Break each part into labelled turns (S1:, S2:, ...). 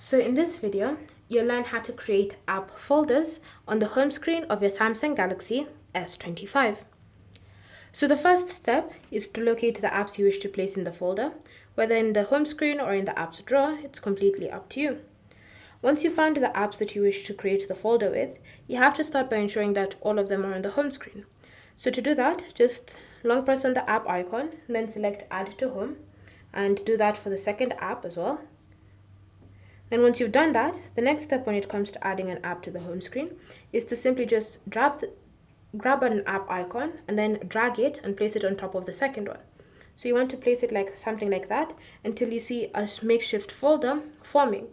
S1: So in this video, you'll learn how to create app folders on the home screen of your Samsung Galaxy S25. So the first step is to locate the apps you wish to place in the folder. Whether in the home screen or in the apps drawer, it's completely up to you. Once you find the apps that you wish to create the folder with, you have to start by ensuring that all of them are on the home screen. So to do that, just long press on the app icon, then select Add to Home, and do that for the second app as well. Then once you've done that, the next step when it comes to adding an app to the home screen is to simply just grab an app icon and then drag it and place it on top of the second one. So you want to place it like something like that until you see a makeshift folder forming.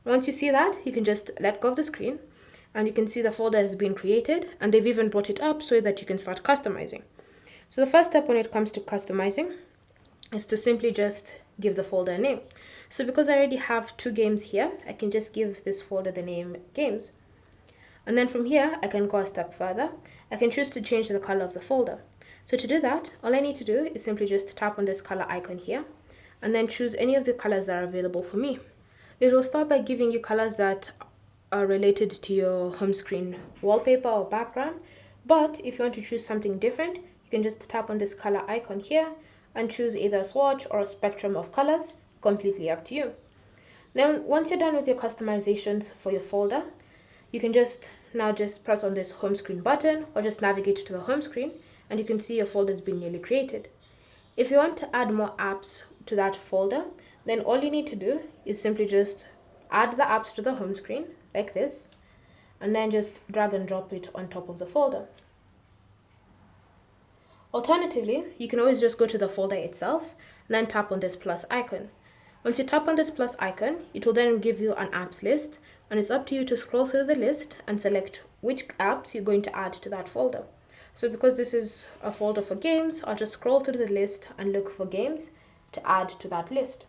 S1: Once you see that, you can just let go of the screen and you can see the folder has been created, and they've even brought it up so that you can start customizing. So the first step when it comes to customizing is to simply just give the folder a name. So because I already have 2 games here, I can just give this folder the name Games. And then from here, I can go a step further. I can choose to change the color of the folder. So to do that, all I need to do is simply just tap on this color icon here, and then choose any of the colors that are available for me. It will start by giving you colors that are related to your home screen wallpaper or background. But if you want to choose something different, you can just tap on this color icon here and choose either a swatch or a spectrum of colors, completely up to you. Then once you're done with your customizations for your folder, you can just press on this home screen button or just navigate to the home screen, and you can see your folder has been newly created. If you want to add more apps to that folder, then all you need to do is simply just add the apps to the home screen like this, and then just drag and drop it on top of the folder. Alternatively, you can always just go to the folder itself and then tap on this plus icon. Once you tap on this plus icon, it will then give you an apps list, and it's up to you to scroll through the list and select which apps you're going to add to that folder. So because this is a folder for games, I'll just scroll through the list and look for games to add to that list.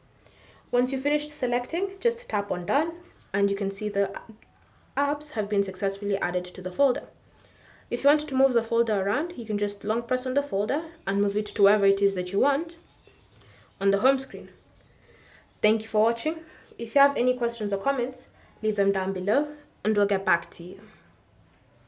S1: Once you finished selecting, just tap on done, and you can see the apps have been successfully added to the folder. If you want to move the folder around, you can just long press on the folder and move it to wherever it is that you want on the home screen. Thank you for watching. If you have any questions or comments, leave them down below and we'll get back to you.